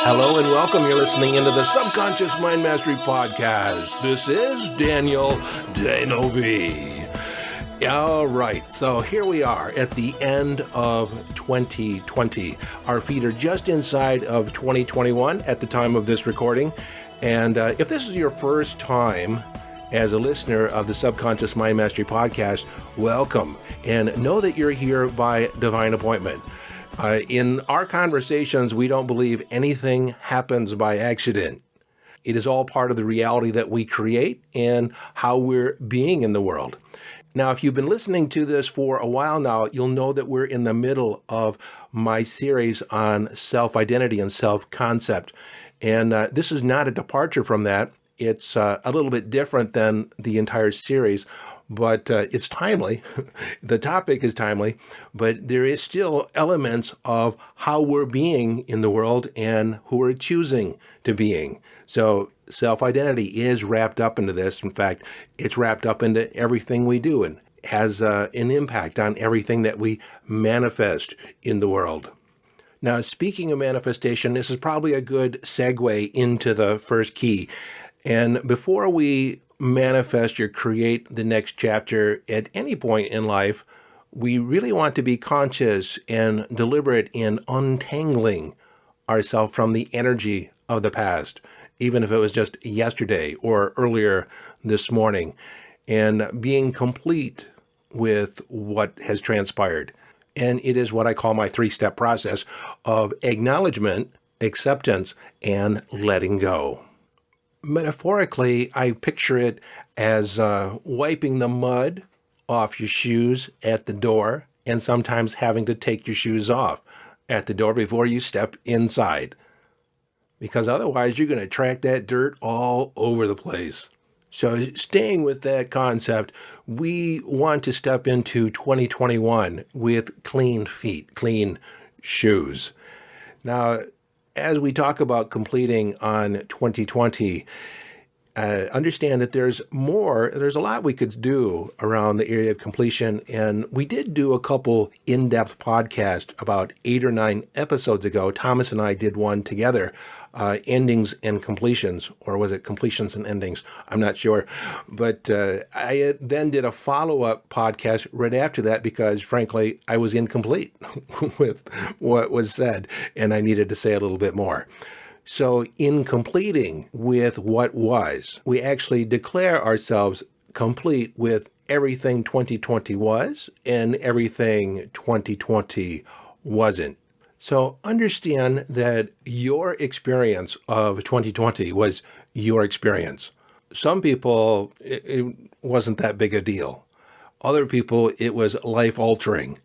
Hello and welcome. You're listening into the Subconscious Mind Mastery Podcast. This is Daniel Danovi. All right, so here we are at the end of 2020. Our feet are just inside of 2021 at the time of this recording. And if this is your first time as a listener of the Subconscious Mind Mastery Podcast, welcome. And know that you're here by divine appointment. In our conversations, we don't believe anything happens by accident. It is all part of the reality that we create and how we're being in the world. Now, if you've been listening to this for a while now, you'll know that we're in the middle of my series on self-identity and self-concept. And this is not a departure from that. It's a little bit different than the entire series, but it's timely. The topic is timely, but there is still elements of how we're being in the world and who we're choosing to being. So self-identity is wrapped up into this. In fact, it's wrapped up into everything we do and has an impact on everything that we manifest in the world. Now, speaking of manifestation, this is probably a good segue into the first key. And before we manifest or create the next chapter at any point in life, we really want to be conscious and deliberate in untangling ourselves from the energy of the past, even if it was just yesterday or earlier this morning, and being complete with what has transpired. And it is what I call my three-step process of acknowledgement, acceptance, and letting go. Metaphorically, I picture it as wiping the mud off your shoes at the door and sometimes having to take your shoes off at the door before you step inside. Because otherwise, you're going to attract that dirt all over the place. So staying with that concept, we want to step into 2021 with clean feet, clean shoes. Now, as we talk about completing on 2020, understand that there's a lot we could do around the area of completion. And we did do a couple in-depth podcasts about 8 or 9 episodes ago. Thomas and I did one together, endings and completions, or was it completions and endings? I'm not sure. But I then did a follow-up podcast right after that because, frankly, I was incomplete with what was said, and I needed to say a little bit more. So in completing with what was, we actually declare ourselves complete with everything 2020 was and everything 2020 wasn't. So understand that your experience of 2020 was your experience. Some people, it wasn't that big a deal. Other people, it was life-altering.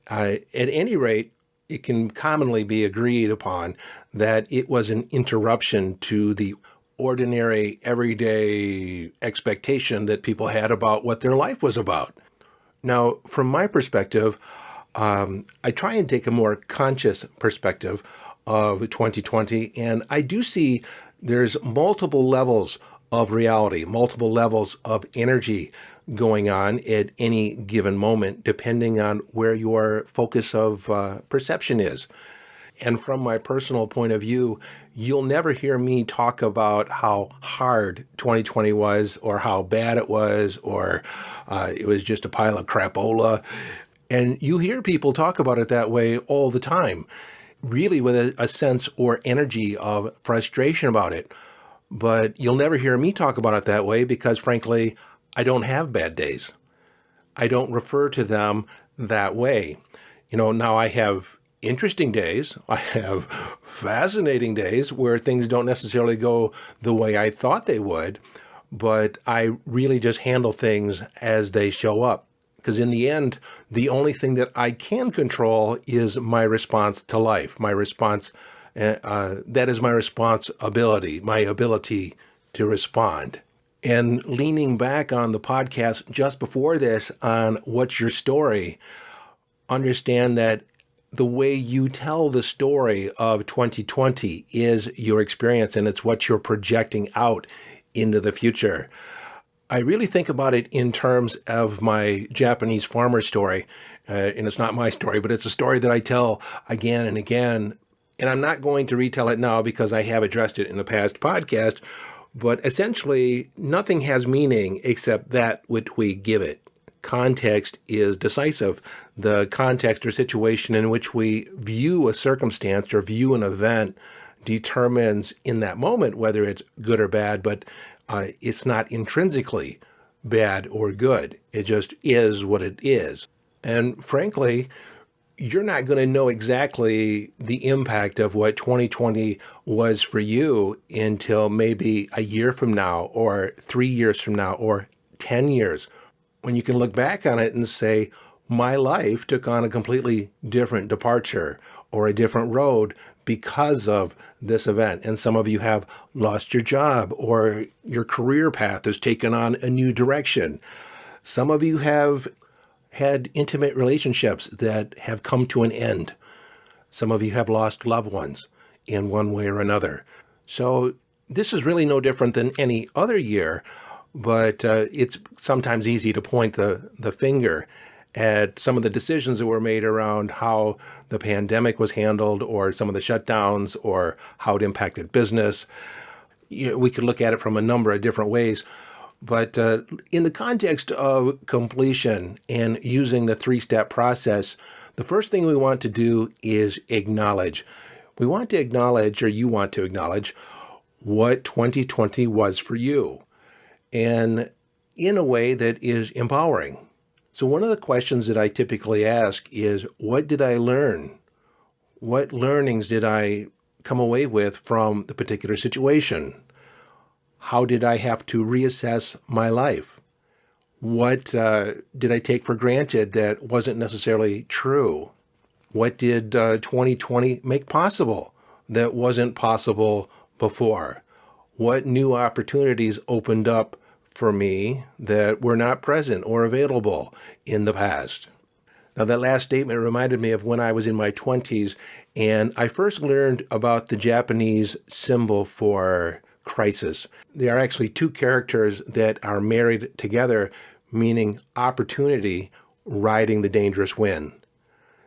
At any rate, it can commonly be agreed upon that it was an interruption to the ordinary, everyday expectation that people had about what their life was about. Now, from my perspective, I try and take a more conscious perspective of 2020, and I do see there's multiple levels of reality, multiple levels of energy going on at any given moment, depending on where your focus of perception is. And from my personal point of view, you'll never hear me talk about how hard 2020 was or how bad it was or it was just a pile of crapola. And you hear people talk about it that way all the time, really with a sense or energy of frustration about it. But you'll never hear me talk about it that way because, frankly, I don't have bad days. I don't refer to them that way. Now I have interesting days. I have fascinating days where things don't necessarily go the way I thought they would, but I really just handle things as they show up. Because in the end, the only thing that I can control is my response to life, my response. That is my responsibility, my ability to respond. And leaning back on the podcast just before this on What's Your Story, understand that the way you tell the story of 2020 is your experience, and it's what you're projecting out into the future. I really think about it in terms of my Japanese farmer story, and it's not my story, but it's a story that I tell again and again And I'm not going to retell it now because I have addressed it in a past podcast, but essentially nothing has meaning except that which we give it. Context is decisive. The context or situation in which we view a circumstance or view an event determines in that moment whether it's good or bad, but it's not intrinsically bad or good. It just is what it is. And frankly, you're not going to know exactly the impact of what 2020 was for you until maybe a year from now or 3 years from now or 10 years, when you can look back on it and say, my life took on a completely different departure or a different road because of this event. And some of you have lost your job or your career path has taken on a new direction. Some of you have had intimate relationships that have come to an end. Some of you have lost loved ones in one way or another. So this is really no different than any other year, but it's sometimes easy to point the finger at some of the decisions that were made around how the pandemic was handled or some of the shutdowns or how it impacted business. We could look at it from a number of different ways. But in the context of completion and using the 3-step process, the first thing we want to do is acknowledge. We want to acknowledge, or you want to acknowledge, what 2020 was for you, and in a way that is empowering. So one of the questions that I typically ask is, what did I learn? What learnings did I come away with from the particular situation? How did I have to reassess my life? What did I take for granted that wasn't necessarily true? What did 2020 make possible that wasn't possible before? What new opportunities opened up for me that were not present or available in the past? Now, that last statement reminded me of when I was in my 20s, and I first learned about the Japanese symbol for crisis. There are actually 2 characters that are married together, meaning opportunity riding the dangerous wind.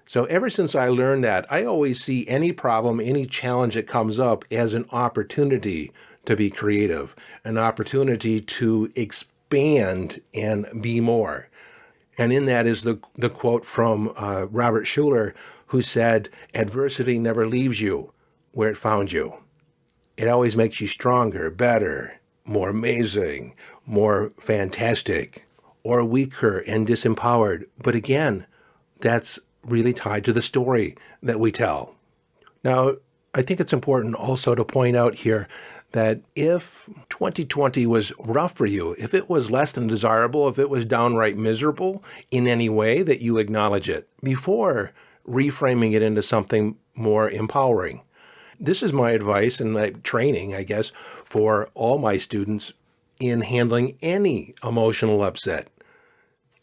So ever since I learned that, I always see any problem, any challenge that comes up as an opportunity to be creative, an opportunity to expand and be more. And in that is the quote from Robert Schuller, who said, "Adversity never leaves you where it found you. It always makes you stronger, better, more amazing, more fantastic, or weaker and disempowered." But again, that's really tied to the story that we tell. Now, I think it's important also to point out here that if 2020 was rough for you, if it was less than desirable, if it was downright miserable in any way, that you acknowledge it before reframing it into something more empowering. This is my advice and my training, I guess, for all my students in handling any emotional upset,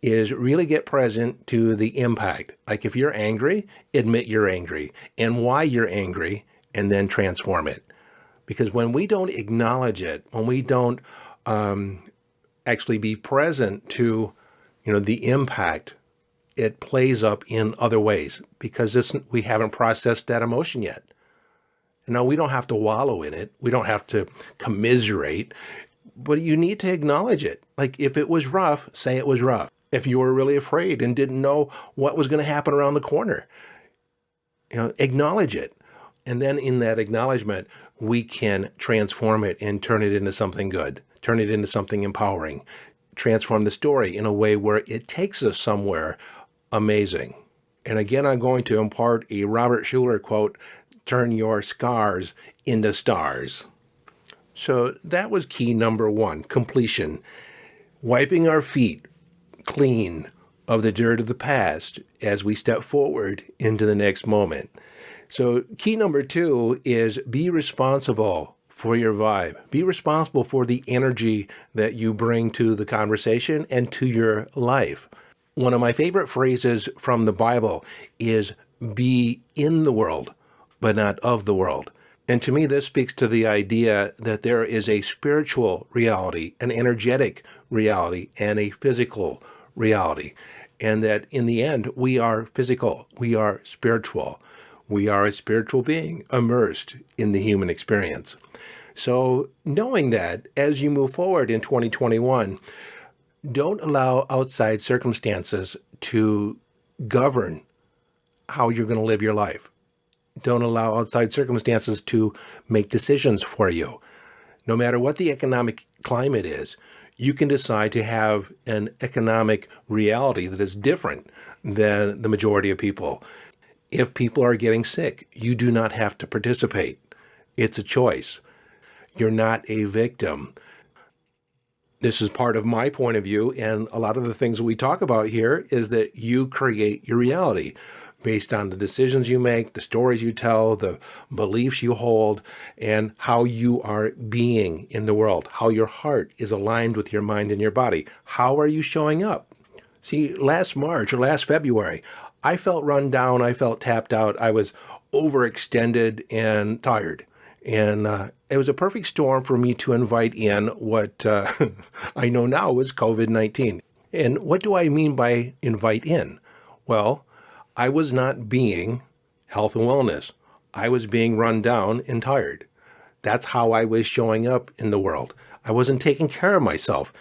is really get present to the impact. Like if you're angry, admit you're angry and why you're angry, and then transform it. Because when we don't acknowledge it, when we don't actually be present to, the impact, it plays up in other ways because we haven't processed that emotion yet. Now, we don't have to wallow in it. We don't have to commiserate, but you need to acknowledge it. Like if it was rough, say it was rough. If you were really afraid and didn't know what was going to happen around the corner, acknowledge it. And then in that acknowledgement, we can transform it and turn it into something good, turn it into something empowering, transform the story in a way where it takes us somewhere amazing. And again, I'm going to impart a Robert Schuller quote, "Turn your scars into stars." So that was key number 1, completion. Wiping our feet clean of the dirt of the past as we step forward into the next moment. So key number 2 is be responsible for your vibe. Be responsible for the energy that you bring to the conversation and to your life. One of my favorite phrases from the Bible is be in the world, but not of the world. And to me, this speaks to the idea that there is a spiritual reality, an energetic reality, and a physical reality. And that in the end, we are physical, we are spiritual. We are a spiritual being immersed in the human experience. So knowing that, as you move forward in 2021, don't allow outside circumstances to govern how you're going to live your life. Don't allow outside circumstances to make decisions for you. No matter what the economic climate is, you can decide to have an economic reality that is different than the majority of people. If people are getting sick, you do not have to participate. It's a choice. You're not a victim. This is part of my point of view, and a lot of the things that we talk about here is that you create your reality based on the decisions you make, the stories you tell, the beliefs you hold, and how you are being in the world, how your heart is aligned with your mind and your body. How are you showing up? See, last March or last February, I felt run down, I felt tapped out, I was overextended and tired. And it was a perfect storm for me to invite in what I know now was COVID-19. And what do I mean by invite in? Well, I was not being health and wellness. I was being run down and tired. That's how I was showing up in the world. I wasn't taking care of myself.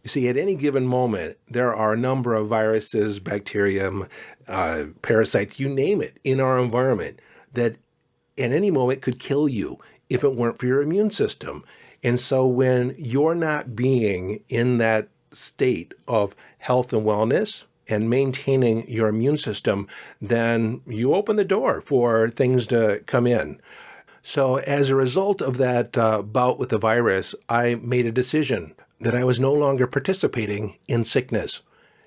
You see, at any given moment, there are a number of viruses, bacteria, parasites, you name it, in our environment that at any moment could kill you if it weren't for your immune system. And so when you're not being in that state of health and wellness and maintaining your immune system, then you open the door for things to come in. So as a result of that bout with the virus, I made a decision that I was no longer participating in sickness.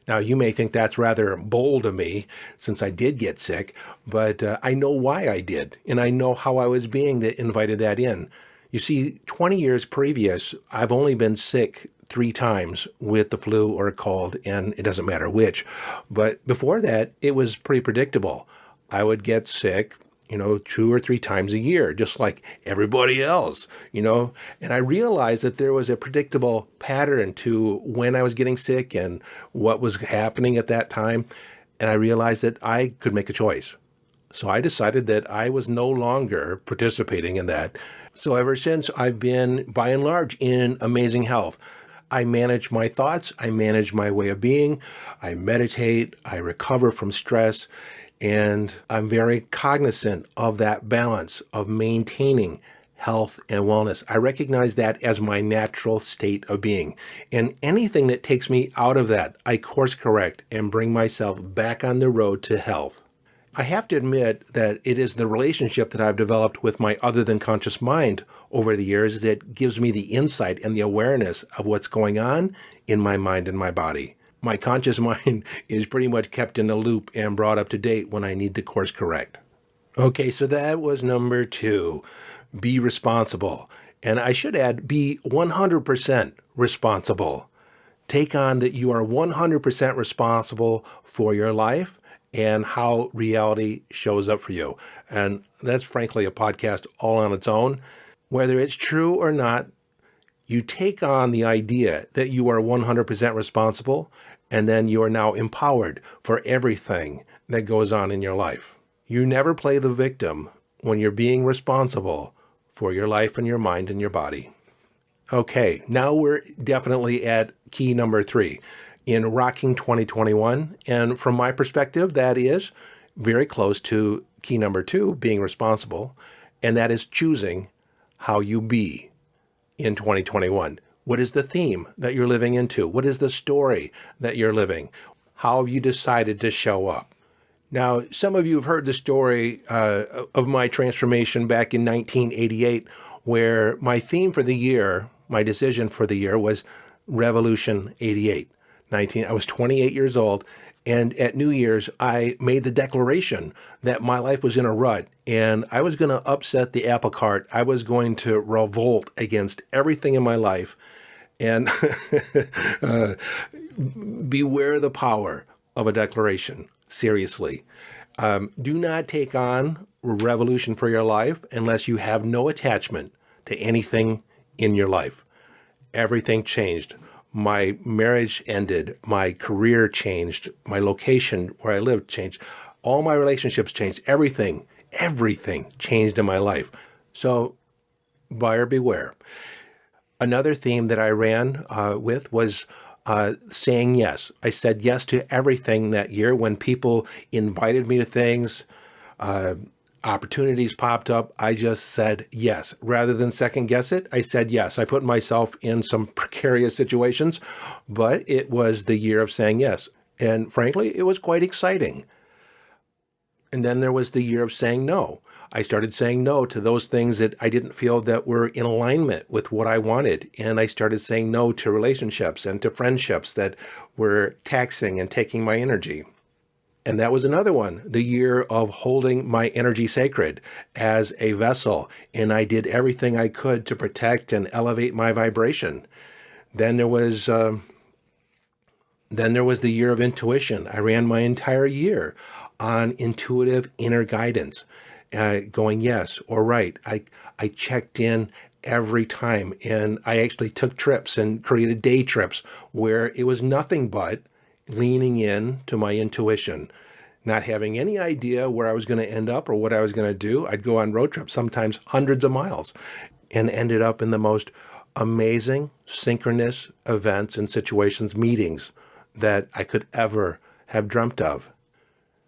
Now, you may think that's rather bold of me since I did get sick, but I know why I did, and I know how I was being that invited that in. You see, 20 years previous, I've only been sick 3 times with the flu or a cold, and it doesn't matter which. But before that, it was pretty predictable. I would get sick, 2 or 3 times a year, just like everybody else, And I realized that there was a predictable pattern to when I was getting sick and what was happening at that time. And I realized that I could make a choice. So I decided that I was no longer participating in that. So ever since, I've been, by and large, in amazing health. I manage my thoughts. I manage my way of being. I meditate. I recover from stress. And I'm very cognizant of that balance of maintaining health and wellness. I recognize that as my natural state of being. And anything that takes me out of that, I course correct and bring myself back on the road to health. I have to admit that it is the relationship that I've developed with my other than conscious mind over the years that gives me the insight and the awareness of what's going on in my mind and my body. My conscious mind is pretty much kept in the loop and brought up to date when I need to course correct. Okay, so that was number 2, be responsible. And I should add, be 100% responsible. Take on that you are 100% responsible for your life and how reality shows up for you. And that's frankly a podcast all on its own. Whether it's true or not, you take on the idea that you are 100% responsible, and then you are now empowered for everything that goes on in your life. You never play the victim when you're being responsible for your life and your mind and your body. Okay, now we're definitely at key number 3 in Rocking 2021. And from my perspective, that is very close to key number 2, being responsible, and that is choosing how you be in 2021. What is the theme that you're living into? What is the story that you're living? How have you decided to show up? Now, some of you have heard the story of my transformation back in 1988, where my theme for the year, my decision for the year was Revolution 88. I was 28 years old, and at New Year's, I made the declaration that my life was in a rut, and I was going to upset the apple cart. I was going to revolt against everything in my life, and beware the power of a declaration. Seriously. Do not take on revolution for your life unless you have no attachment to anything in your life. Everything changed. My marriage ended. My career changed. My location where I lived changed. All my relationships changed. Everything changed in my life. So buyer beware. Another theme that I ran with was saying yes. I said yes to everything that year. When people invited me to things, opportunities popped up, I just said yes. Rather than second guess it, I said yes. I put myself in some precarious situations, but it was the year of saying yes. And frankly, it was quite exciting. And then there was the year of saying no. I started saying no to those things that I didn't feel that were in alignment with what I wanted. And I started saying no to relationships and to friendships that were taxing and taking my energy. And that was another one, the year of holding my energy sacred as a vessel. And I did everything I could to protect and elevate my vibration. Then there was the year of intuition. I ran my entire year on intuitive inner guidance, going yes or right. I checked in every time, and I actually took trips and created day trips where it was nothing but leaning in to my intuition, not having any idea where I was going to end up or what I was going to do. I'd go on road trips, sometimes hundreds of miles, and ended up in the most amazing synchronous events and situations, meetings that I could ever have dreamt of.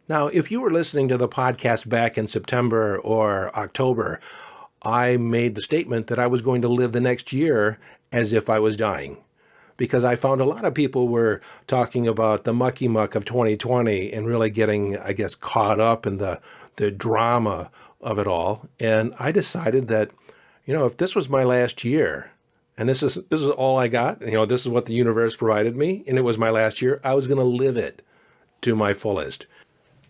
Now, if you were listening to the podcast back in September or October, I made the statement that I was going to live the next year as if I was dying, because I found a lot of people were talking about the mucky muck of 2020 and really getting, I guess, caught up in the drama of it all. And I decided that, if this was my last year, and this is all I got, this is what the universe provided me, and it was my last year, I was going to live it to my fullest.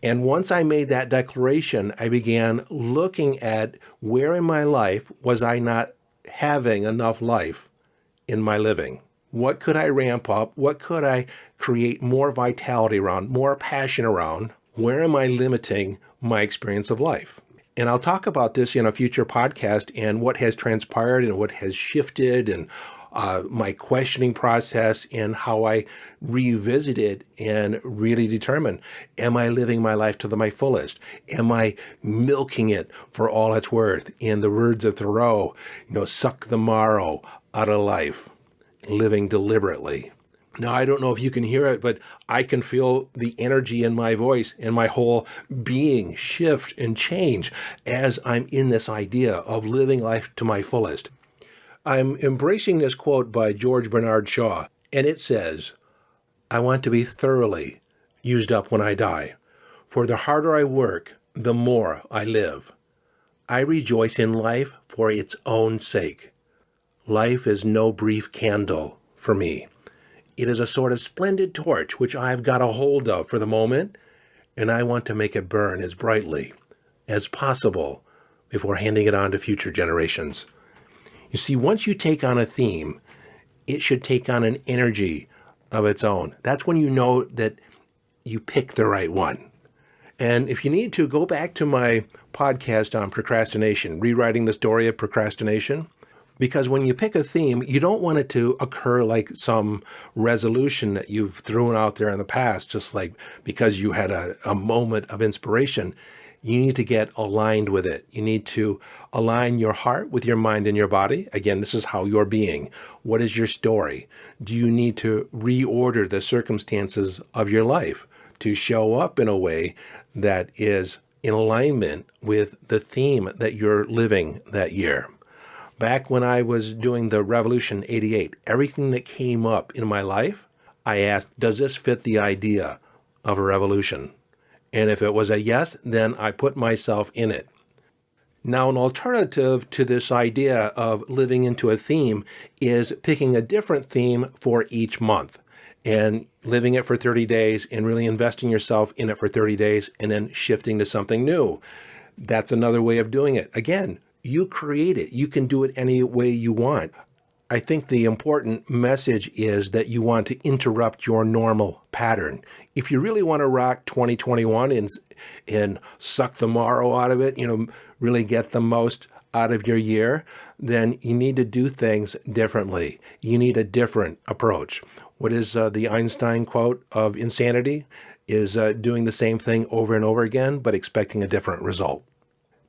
And once I made that declaration, I began looking at where in my life was I not having enough life in my living. What could I ramp up? What could I create more vitality around, more passion around? Where am I limiting my experience of life? And I'll talk about this in a future podcast and what has transpired and what has shifted and my questioning process and how I revisited and really determine, am I living my life to my fullest? Am I milking it for all it's worth? In the words of Thoreau, suck the marrow out of life, living deliberately. Now, I don't know if you can hear it, but I can feel the energy in my voice and my whole being shift and change as I'm in this idea of living life to my fullest. I'm embracing this quote by George Bernard Shaw, and it says, "I want to be thoroughly used up when I die, for the harder I work, the more I live. I rejoice in life for its own sake. Life is no brief candle for me. It is a sort of splendid torch which I've got a hold of for the moment, and I want to make it burn as brightly as possible before handing it on to future generations." You see, once you take on a theme, it should take on an energy of its own. That's when you know that you picked the right one. And if you need to, go back to my podcast on procrastination, rewriting the story of procrastination. Because when you pick a theme, you don't want it to occur like some resolution that you've thrown out there in the past, just like because you had a moment of inspiration. You need to get aligned with it. You need to align your heart with your mind and your body. Again, this is how you're being. What is your story? Do you need to reorder the circumstances of your life to show up in a way that is in alignment with the theme that you're living that year? Back when I was doing the Revolution 88, everything that came up in my life, I asked, does this fit the idea of a revolution? And if it was a yes, then I put myself in it. Now, an alternative to this idea of living into a theme is picking a different theme for each month and living it for 30 days and really investing yourself in it for 30 days and then shifting to something new. That's another way of doing it. Again, you create it. You can do it any way you want. I think the important message is that you want to interrupt your normal pattern. If you really want to rock 2021 and suck the marrow out of it, really get the most out of your year, then you need to do things differently. You need a different approach. What is the Einstein quote of insanity? is doing the same thing over and over again, but expecting a different result.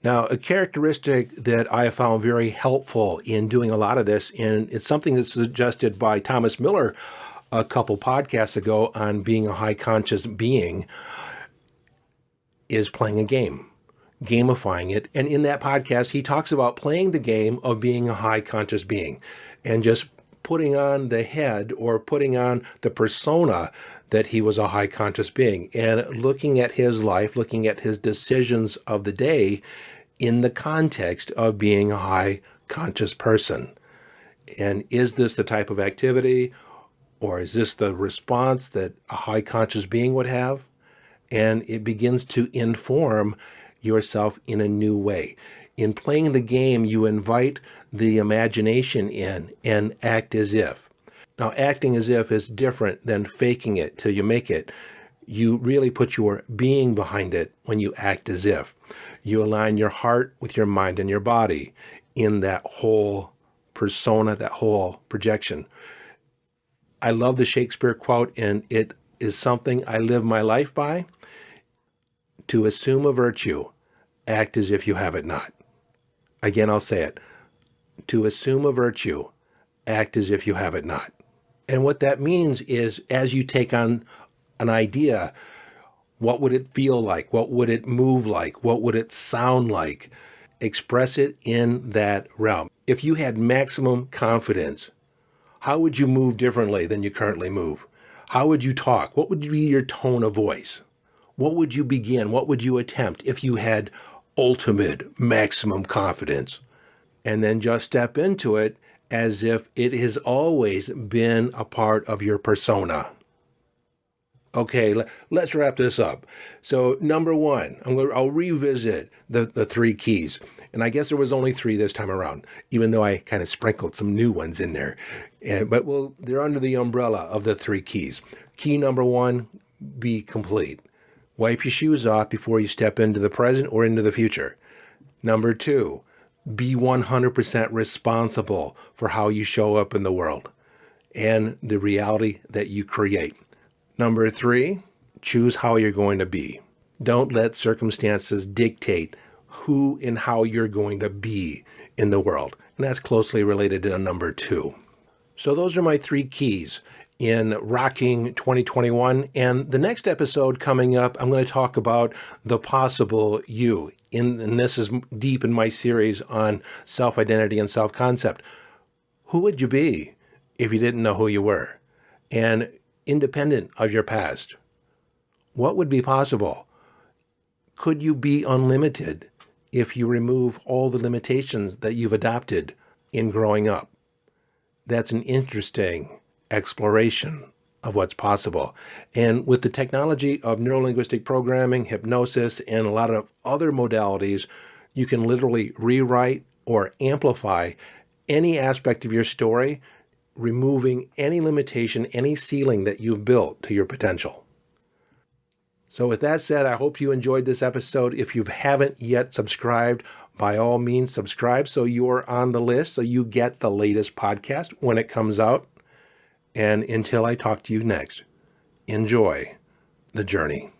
Now, a characteristic that I have found very helpful in doing a lot of this, and it's something that's suggested by Thomas Miller a couple podcasts ago on being a high conscious being, is playing a game, gamifying it. And in that podcast, he talks about playing the game of being a high conscious being and just putting on the head or putting on the persona that he was a high conscious being and looking at his life, looking at his decisions of the day in the context of being a high conscious person. And is this the type of activity, or is this the response that a high conscious being would have? And it begins to inform yourself in a new way. In playing the game, you invite the imagination in and act as if. Now, acting as if is different than faking it till you make it. You really put your being behind it when you act as if. You align your heart with your mind and your body in that whole persona, that whole projection. I love the Shakespeare quote, and it is something I live my life by. To assume a virtue, act as if you have it not. Again, I'll say it. To assume a virtue, act as if you have it not. And what that means is, as you take on an idea, what would it feel like? What would it move like? What would it sound like? Express it in that realm. If you had maximum confidence, how would you move differently than you currently move? How would you talk? What would be your tone of voice? What would you begin? What would you attempt if you had ultimate maximum confidence? And then just step into it as if it has always been a part of your persona. Okay, let's wrap this up. So number one, I'll revisit the three keys. And I guess there was only three this time around, even though I kind of sprinkled some new ones in there. But they're under the umbrella of the three keys. Key number one, be complete. Wipe your shoes off before you step into the present or into the future. Number two, be 100% responsible for how you show up in the world and the reality that you create. Number three, choose how you're going to be. Don't let circumstances dictate who and how you're going to be in the world. And that's closely related to number two. So those are my three keys in Rocking 2021. And the next episode coming up, I'm going to talk about the possible you. And this is deep in my series on self-identity and self-concept. Who would you be if you didn't know who you were? And independent of your past, what would be possible? Could you be unlimited if you remove all the limitations that you've adopted in growing up? That's an interesting exploration of what's possible. And with the technology of neurolinguistic programming, hypnosis, and a lot of other modalities, you can literally rewrite or amplify any aspect of your story, removing any limitation, any ceiling that you've built to your potential. So with that said, I hope you enjoyed this episode. If you haven't yet subscribed, by all means subscribe so you're on the list, so you get the latest podcast when it comes out. And until I talk to you next, enjoy the journey.